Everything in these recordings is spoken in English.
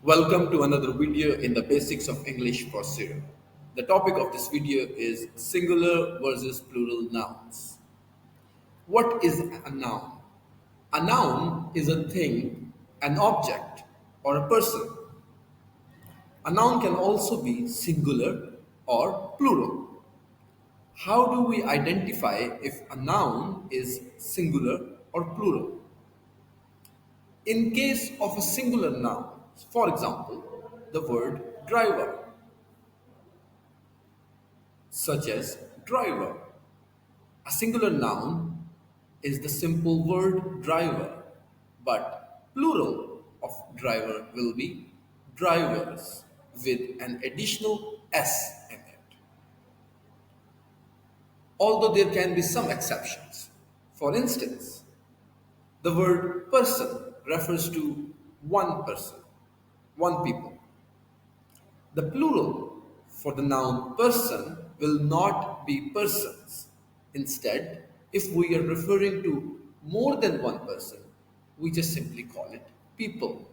Welcome to another video in the basics of English for SERU. The topic of this video is singular versus plural nouns. What is a noun? A noun is a thing, an object, or a person. A noun can also be singular or plural. How do we identify if a noun is singular or plural? In case of a singular noun, for example, the word driver, such as driver. A singular noun is the simple word driver, but plural of driver will be drivers with an additional s in it. Although there can be some exceptions. For instance, the word person refers to one person, one people. The plural for the noun person will not be persons. Instead, if we are referring to more than one person, we just simply call it people.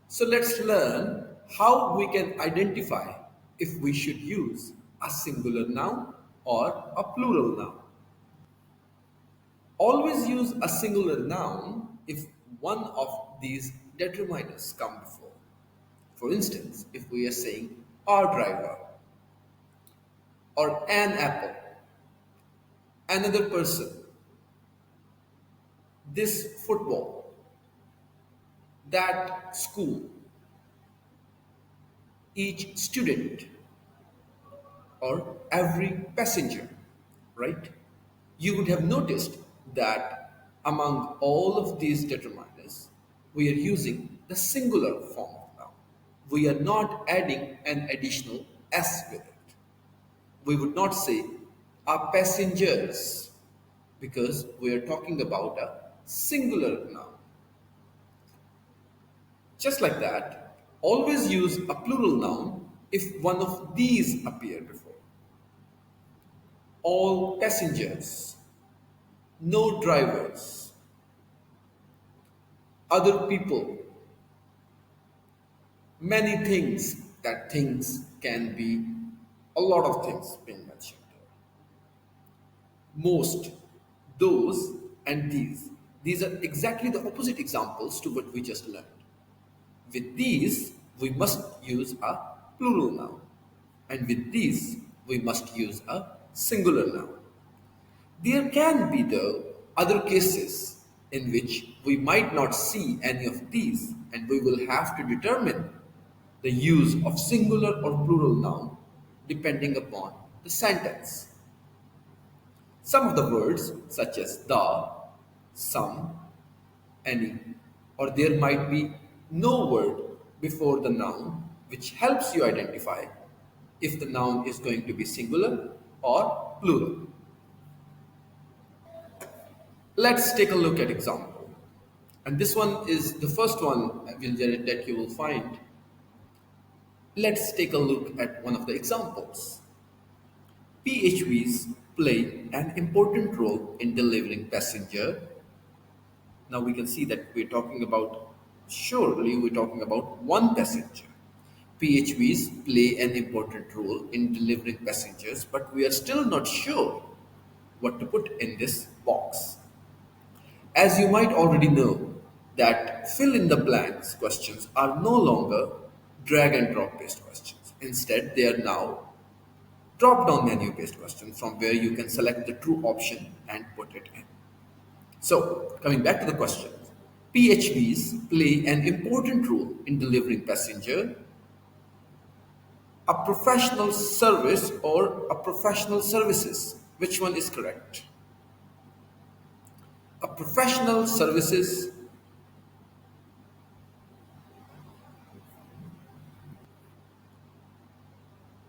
So let's learn how we can identify if we should use a singular noun or a plural noun. Always use a singular noun if one of these determiners come before. For instance, if we are saying our driver or an apple, another person, this football, that school, each student, or every passenger, right? You would have noticed that among all of these determiners, we are using the singular form of noun. We are not adding an additional s with it. We would not say are passengers because we are talking about a singular noun. Just like that, always use a plural noun if one of these appear before. All passengers, no drivers, other people, many things. That things can be a lot of things being mentioned. Most, those, and these. These are exactly the opposite examples to what we just learned. With these, we must use a plural noun. And with these, we must use a singular noun. There can be, though, other cases in which we might not see any of these, and we will have to determine the use of singular or plural noun depending upon the sentence. Some of the words, such as the, some, any, or there might be no word before the noun, which helps you identify if the noun is going to be singular or plural. Let's take a look at example. And this one is the first one that you will find. Let's take a look at one of the examples. PHVs play an important role in delivering passenger. Now we can see that surely we're talking about one passenger. PHVs play an important role in delivering passengers, but we are still not sure what to put in this box. As you might already know, that fill in the blanks questions are no longer drag and drop based questions. Instead, they are now drop down menu based questions from where you can select the true option and put it in. So, coming back to the question, PHVs play an important role in delivering passenger, a professional service or a professional services. Which one is correct? A professional services.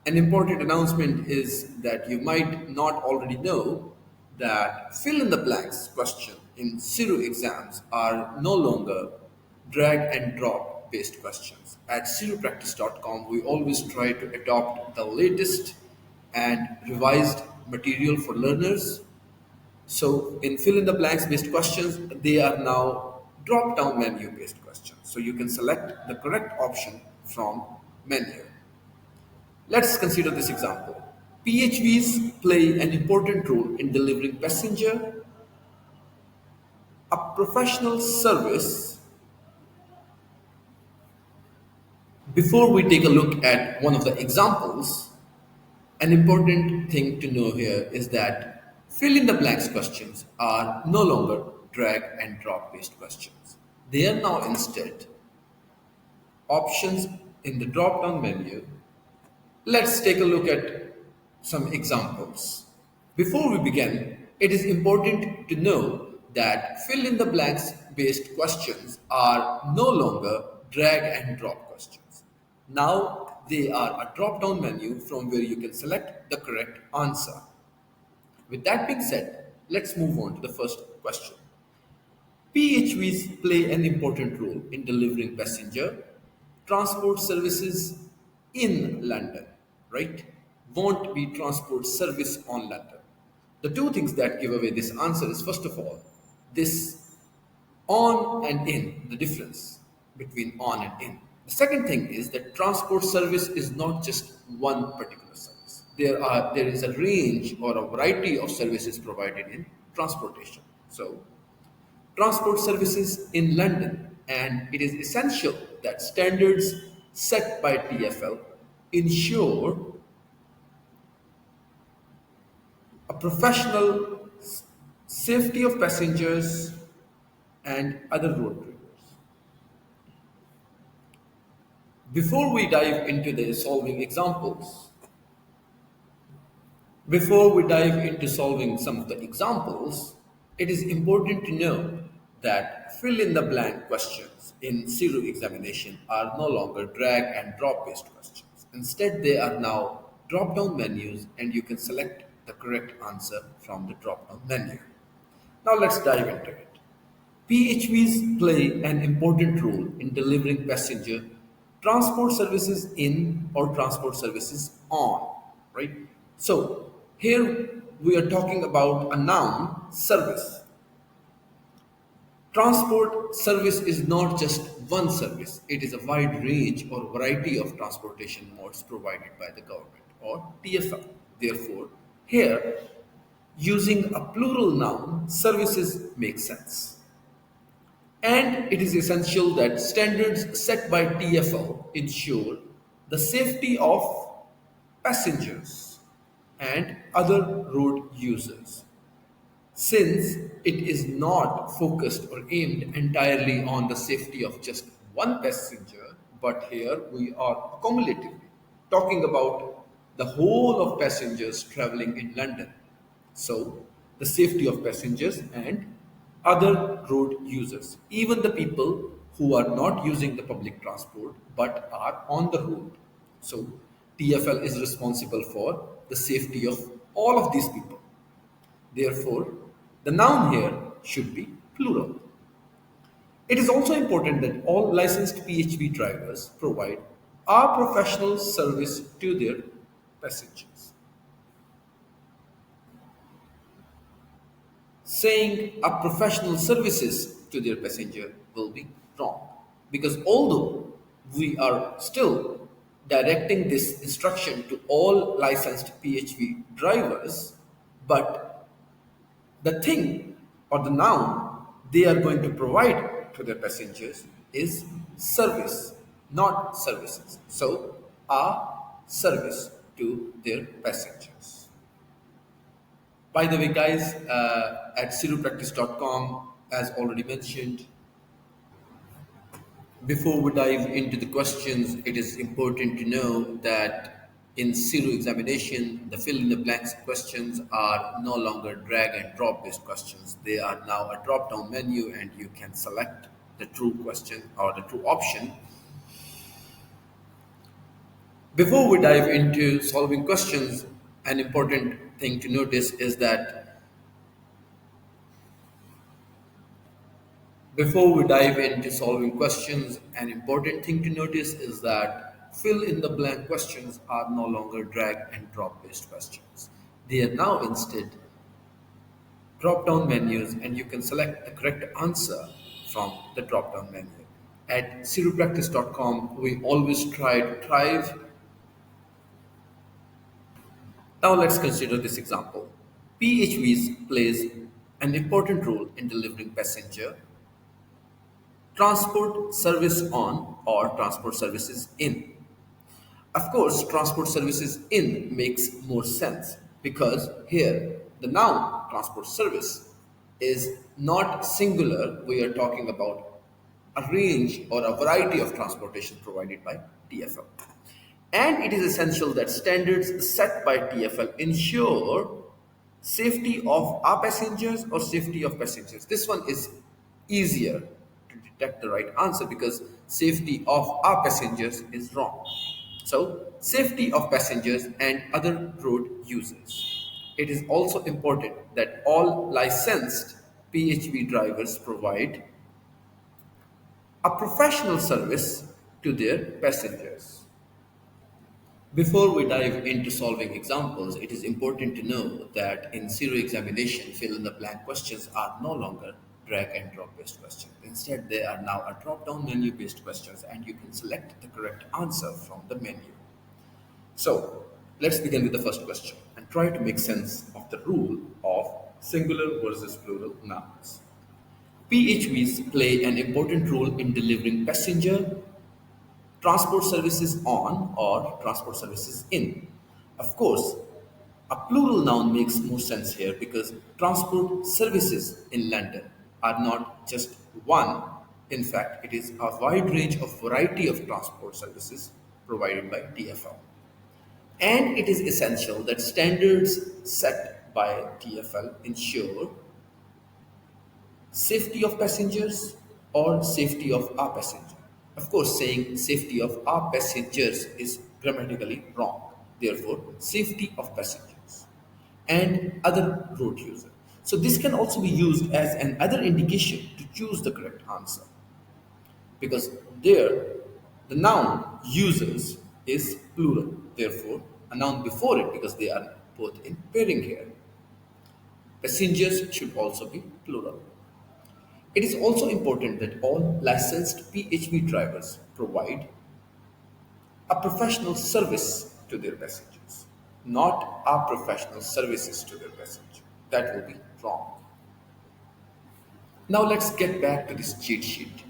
An important announcement is that you might not already know that fill in the blanks question in SERU exams are no longer drag and drop based questions. At serupractice.com, we always try to adopt the latest and revised material for learners. So in fill in the blanks based questions, they are now drop down menu based questions. So you can select the correct option from menu. Let's consider this example. PHVs play an important role in delivering passenger a professional service. Before we take a look at one of the examples, an important thing to know here is that fill in the blanks questions are no longer drag and drop based questions. They are now instead options in the drop down menu. Let's take a look at some examples. Before we begin, it is important to know that fill in the blanks based questions are no longer drag and drop questions. Now they are a drop down menu from where you can select the correct answer. With that being said, let's move on to the first question. PHVs play an important role in delivering passenger transport services in London, right? Won't be transport service on London. The two things that give away this answer is first of all, this on and in, the difference between on and in. The second thing is that transport service is not just one particular service. There is a range or a variety of services provided in transportation. So transport services in London, and it is essential that standards set by TfL ensure a professional safety of passengers and other road triggers. Before we dive into the solving examples, Before we dive into solving some of the examples, it is important to know that fill in the blank questions in SERU examination are no longer drag and drop based questions. Instead, they are now drop down menus and you can select the correct answer from the drop down menu. Now, let's dive into it. PHVs play an important role in delivering passenger transport services in or transport services on, right? So here we are talking about a noun service. Transport service is not just one service, it is a wide range or variety of transportation modes provided by the government or TfL. Therefore, here using a plural noun, services make sense. And it is essential that standards set by TfL ensure the safety of passengers and other road users. Since it is not focused or aimed entirely on the safety of just one passenger, but here we are cumulatively talking about the whole of passengers traveling in London. So, the safety of passengers and other road users, even the people who are not using the public transport but are on the road. So, TfL is responsible for the safety of all of these people. Therefore, the noun here should be plural. It is also important that all licensed PHV drivers provide a professional service to their passengers. Saying a professional services to their passenger will be wrong. Because although we are still directing this instruction to all licensed PHV drivers, but the thing or the noun they are going to provide to their passengers is service, not services. So, a service to their passengers. By the way, guys, at serupractice.com, as already mentioned, before we dive into the questions, it is important to know that in SERU examination, the fill in the blanks questions are no longer drag and drop based questions. They are now a drop down menu and you can select the true question or the true option. Before we dive into solving questions, an important thing to notice is that before we dive into solving questions, an important thing to notice is that fill in the blank questions are no longer drag and drop based questions. They are now instead drop down menus and you can select the correct answer from the drop down menu. At serupractice.com, we always try to thrive. Now let's consider this example. PHVs plays an important role in delivering passenger transport service on or transport services in. Of course, transport services in makes more sense because here the noun transport service is not singular. We are talking about a range or a variety of transportation provided by TfL. And it is essential that standards set by TfL ensure safety of our passengers or safety of passengers. This one is easier to detect the right answer because safety of our passengers is wrong. So, safety of passengers and other road users. It is also important that all licensed PHV drivers provide a professional service to their passengers. Before we dive into solving examples, it is important to know that in SERU examination, fill in the blank questions are no longer drag and drop based questions. Instead, they are now a drop down menu based questions and you can select the correct answer from the menu. So, let's begin with the first question and try to make sense of the rule of singular versus plural nouns. PHVs play an important role in delivering passenger transport services on or transport services in. Of course, a plural noun makes more sense here because transport services in London are not just one. In fact, it is a wide range of variety of transport services provided by TfL. And it is essential that standards set by TfL ensure safety of passengers or safety of our passenger. Of course, saying safety of our passengers is grammatically wrong. Therefore, safety of passengers and other road user. So this can also be used as an other indication to choose the correct answer because there the noun users is plural. Therefore, a noun before it because they are both in pairing here. Passengers should also be plural. It is also important that all licensed PHV drivers provide a professional service to their passengers, not a professional services to their passengers. That will be wrong. Now let's get back to this cheat sheet.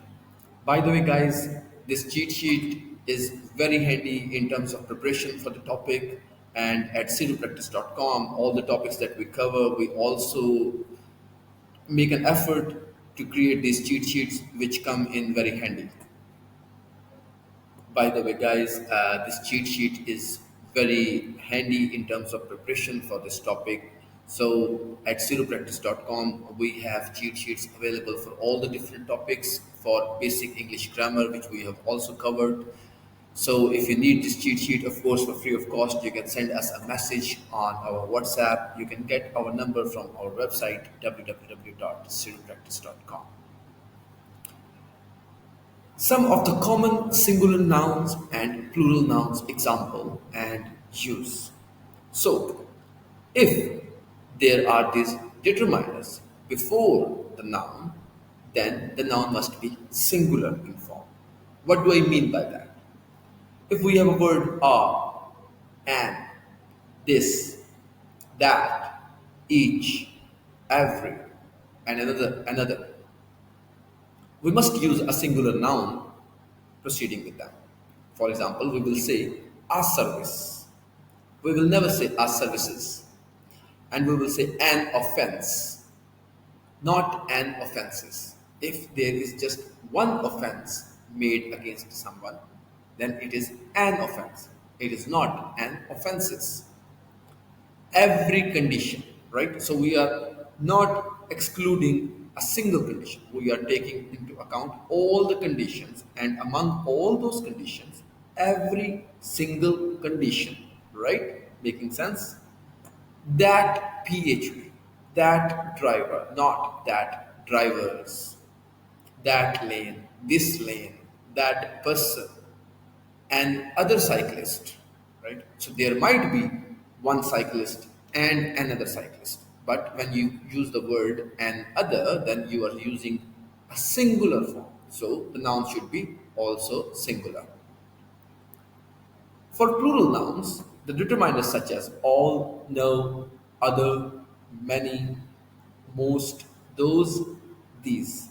By the way, guys, this cheat sheet is very handy in terms of preparation for the topic. And at serupractice.com, all the topics that we cover, we also make an effort to create these cheat sheets which come in very handy. By the way, guys, this cheat sheet is very handy in terms of preparation for this topic. So at zeropractice.com, we have cheat sheets available for all the different topics for basic English grammar, which we have also covered. So if you need this cheat sheet, of course, for free of cost, you can send us a message on our WhatsApp. You can get our number from our website, www.zeropractice.com. Some of the common singular nouns and plural nouns example and use. So, if there are these determiners before the noun, then the noun must be singular in form. What do I mean by that? If we have a word are, and, this, that, each, every, and another, we must use a singular noun proceeding with them. For example, we will say a service. We will never say a services. And we will say an offense, not an offenses. If there is just one offense made against someone, then it is an offense. It is not an offenses. Every condition, right? So we are not excluding a single condition. We are taking into account all the conditions, and among all those conditions, every single condition, right? Making sense? That PHV, that driver, not that drivers, that lane, this lane, that person, and other cyclist, right? So there might be one cyclist and another cyclist. But when you use the word and other, then you are using a a singular form. So the noun should be also singular. For plural nouns, the determiners such as all, no, other, many, most, those, these.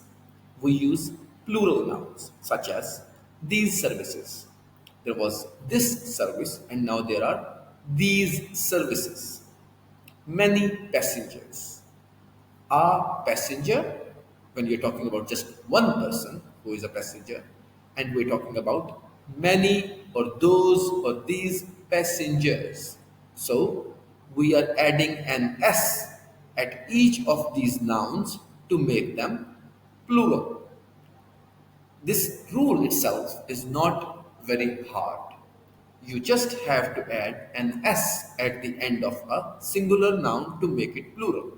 We use plural nouns such as these services. There was this service and now there are these services. Many passengers. A passenger, when you're talking about just one person who is a passenger, and we're talking about many or those or these passengers. So we are adding an S at each of these nouns to make them plural. This rule itself is not very hard. You just have to add an S at the end of a singular noun to make it plural.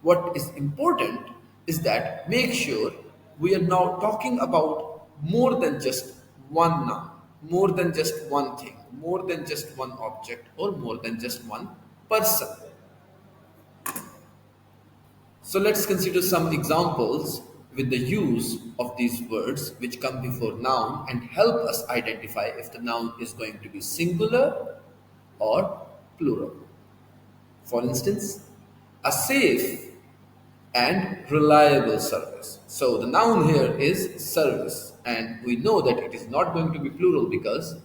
What is important is that make sure we are now talking about more than just one noun, more than just one thing, more than just one object, or more than just one person. So let's consider some examples with the use of these words which come before noun and help us identify if the noun is going to be singular or plural. For instance, a safe and reliable service. So the noun here is service, and we know that it is not going to be plural because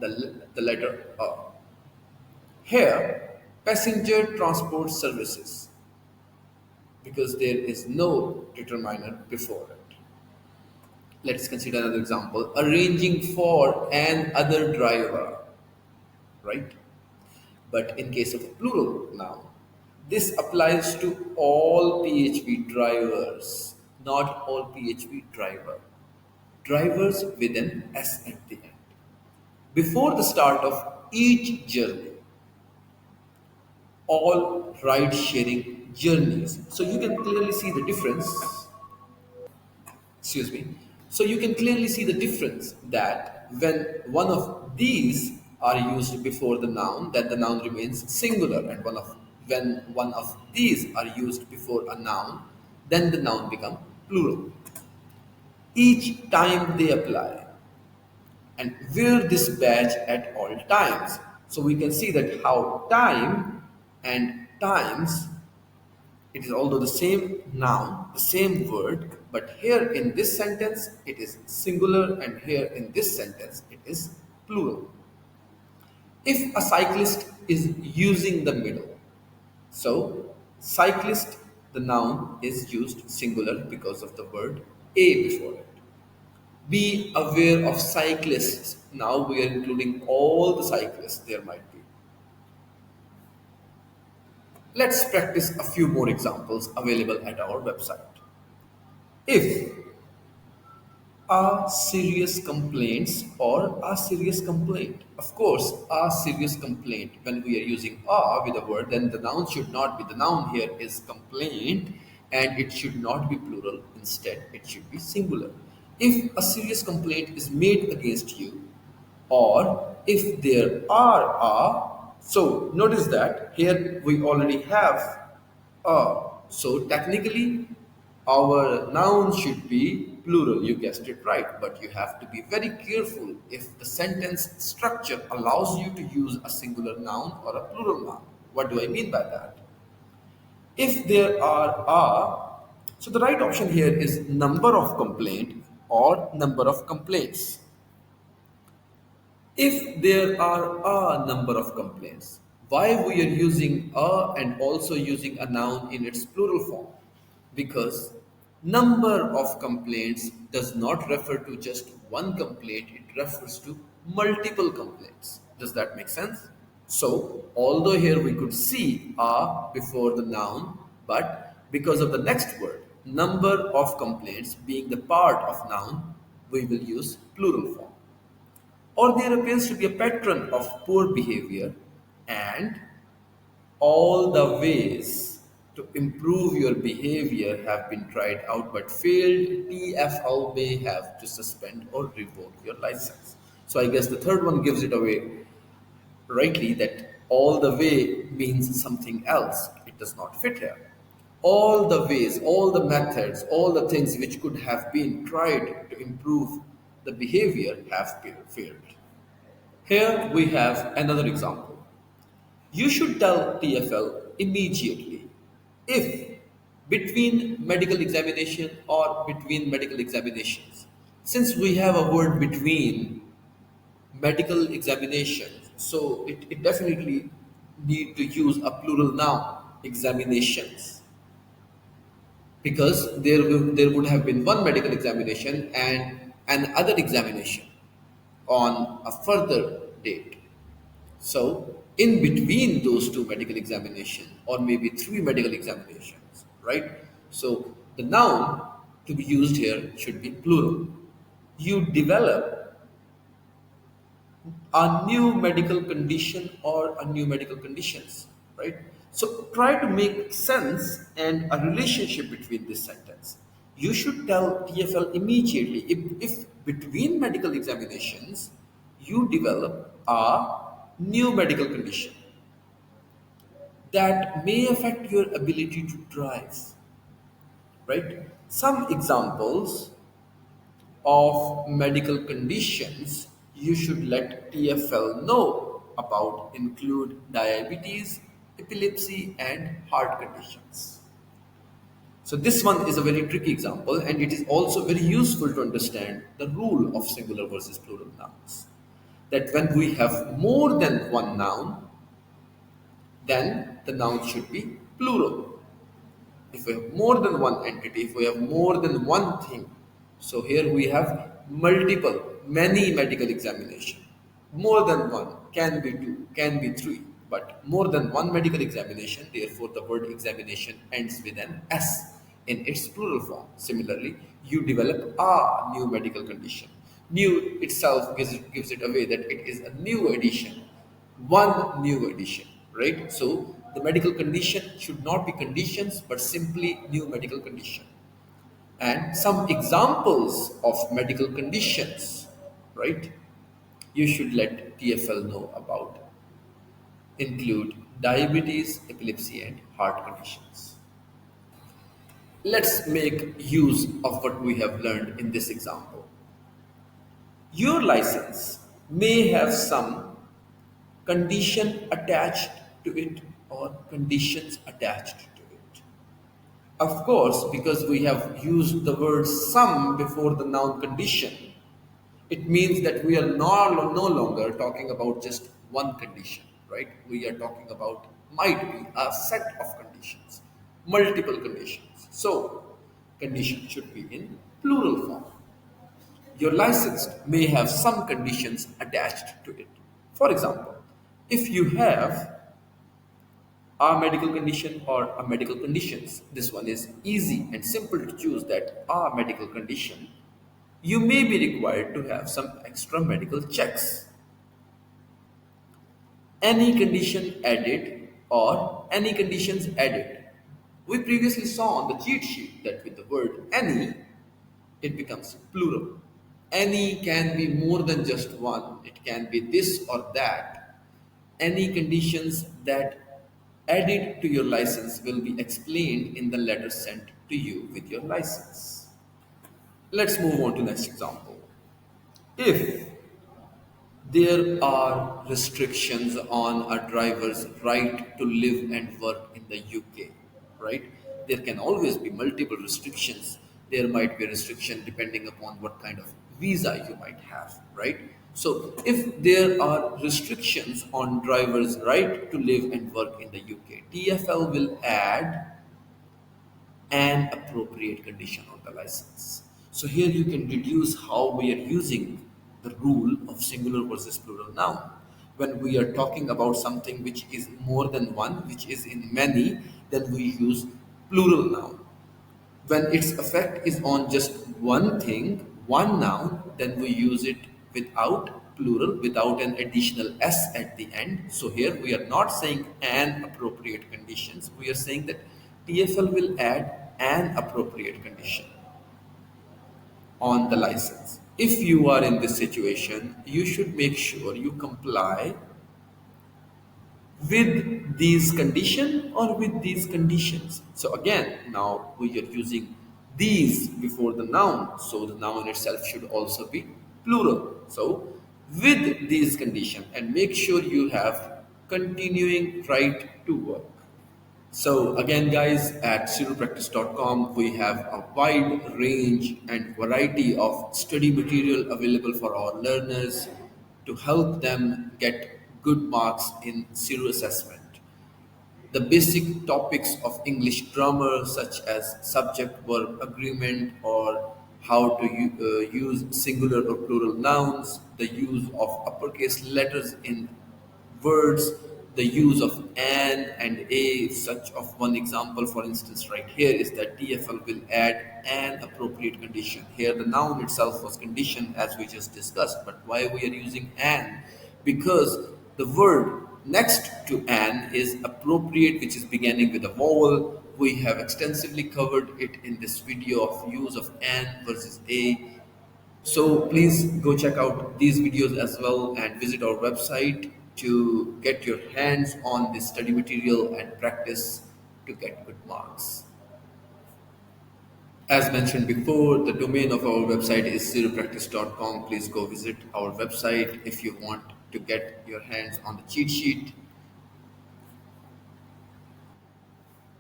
the letter A. Here, passenger transport services because there is no determiner before it. Let's consider another example. Arranging for an other driver, right? But in case of plural noun, this applies to all PHP drivers, not all PHP driver. Drivers with an S at the end. Before the start of each journey, all ride sharing journeys. So you can clearly see the difference. Excuse me. So you can clearly see the difference that when one of these are used before the noun, that the noun remains singular, and when one of these are used before a noun, then the noun becomes plural. Each time they apply, and wear this badge at all times. So we can see that how time and times, it is although the same noun, the same word, but here in this sentence it is singular and here in this sentence it is plural. If a cyclist is using the middle, so cyclist, the noun is used singular because of the word a before it. Be aware of cyclists. Now we are including all the cyclists there might be. Let's practice a few more examples available at our website. If a serious complaints or a serious complaint. Of course, a serious complaint, when we are using a with a word, then the noun should not be. The noun here is complaint and it should not be plural. Instead, it should be singular. If a serious complaint is made against you, or if there are so notice that here we already have a. So technically, our noun should be plural. You guessed it right, but you have to be very careful if the sentence structure allows you to use a singular noun or a plural noun. What do I mean by that? If there are, so the right option here is number of complaint or number of complaints. If there are a number of complaints, why we are using a and also using a noun in its plural form? Because number of complaints does not refer to just one complaint, it refers to multiple complaints. Does that make sense? So, although here we could see a before the noun, but because of the next word, number of complaints being the part of noun, we will use plural form. Or there appears to be a pattern of poor behavior, and all the ways to improve your behavior have been tried out but failed. TfL may have to suspend or revoke your license. So I guess the third one gives it away rightly that all the way means something else. It does not fit here. All the ways, all the methods, all the things which could have been tried to improve the behavior have failed. Here we have another example. You should tell TfL immediately if between medical examination or between medical examinations. Since we have a word between medical examinations, so it definitely need to use a plural noun, examinations, because there would have been one medical examination and another examination on a further date. So, in between those two medical examinations, or maybe three medical examinations, right? So, the noun to be used here should be plural. You develop a new medical condition or a new medical conditions, right? So, try to make sense and a relationship between this sentence. You should tell TFL immediately if between medical examinations you develop a new medical condition that may affect your ability to drive, right? Some examples of medical conditions you should let TFL know about include diabetes, epilepsy, and heart conditions. So, this one is a very tricky example, and it is also very useful to understand the rule of singular versus plural nouns. That when we have more than one noun, then the noun should be plural. If we have more than one entity, if we have more than one thing, so here we have multiple, many medical examination. More than one, can be two, can be three, but more than one medical examination, therefore the word examination ends with an S in its plural form. Similarly, you develop a new medical condition. New itself gives it away that it is a new addition, one new addition, right? So the medical condition should not be conditions but simply new medical condition. And some examples of medical conditions, right? You should let TFL know about include diabetes, epilepsy, and heart conditions. Let's make use of what we have learned in this example. Your license may have some condition attached to it or conditions attached to it. Of course, because we have used the word some before the noun condition, it means that we are no longer talking about just one condition, right? We are talking about might be a set of conditions, multiple conditions. So, condition should be in plural form. Your license may have some conditions attached to it. For example, if you have a medical condition or a medical conditions, this one is easy and simple to choose that a medical condition, you may be required to have some extra medical checks. Any condition added or any conditions added. We previously saw on the cheat sheet that with the word any, it becomes plural. Any can be more than just one, it can be this or that. Any conditions that added to your license will be explained in the letter sent to you with your license. Let's move on to next example. If there are restrictions on a driver's right to live and work in the UK, right? There can always be multiple restrictions. There might be a restriction depending upon what kind of visa you might have, right? So, if there are restrictions on drivers' right to live and work in the UK, TfL will add an appropriate condition on the license. So here you can deduce how we are using the rule of singular versus plural noun. When we are talking about something which is more than one, which is in many, then we use plural noun. When its effect is on just one thing, one noun, then we use it without plural, without an additional s at the end. So here we are not saying an appropriate conditions. We are saying that TFL will add an appropriate condition on the license. If you are in this situation, you should make sure you comply with these condition or with these conditions. So again, now we are using these before the noun, so the noun itself should also be plural. So with these condition, and make sure you have continuing right to work. So again, guys, at SeruPractice.com, we have a wide range and variety of study material available for our learners to help them get good marks in Seru assessment. The basic topics of English grammar, such as subject verb agreement or how to use singular or plural nouns, the use of uppercase letters in words, the use of an and a. Such of one example, for instance, right here is that TfL will add an appropriate condition. Here, the noun itself was conditioned as we just discussed, but why we are using an? Because the word next to an is appropriate, which is beginning with a vowel. We have extensively covered it in this video of use of an versus a. So please go check out these videos as well and visit our website to get your hands on this study material and practice to get good marks. As mentioned before, the domain of our website is zeropractice.com. Please go visit our website if you want to get your hands on the cheat sheet.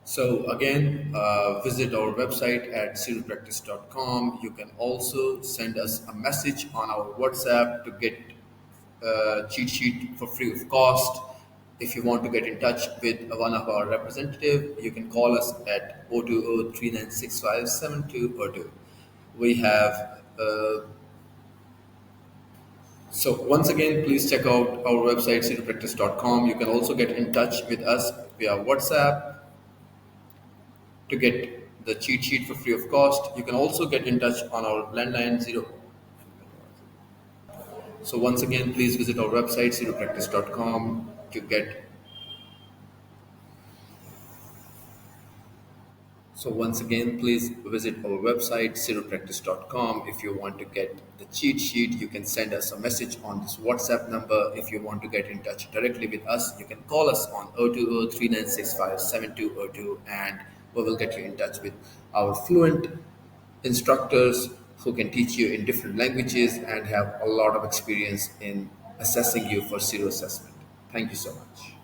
So again, visit our website at zeropractice.com. You can also send us a message on our WhatsApp to get cheat sheet for free of cost. If you want to get in touch with one of our representative, you can call us at 020-3965-7202. We have so once again, please check out our website, citypractice.com. You can also get in touch with us via WhatsApp to get the cheat sheet for free of cost. You can also get in touch on our landline zero. So once again, please visit our website, citypractice.com to get. So once again, please visit our website, zeropractice.com. If you want to get the cheat sheet, you can send us a message on this WhatsApp number. If you want to get in touch directly with us, you can call us on 020-3965-7202, and we will get you in touch with our fluent instructors who can teach you in different languages and have a lot of experience in assessing you for zero assessment. Thank you so much.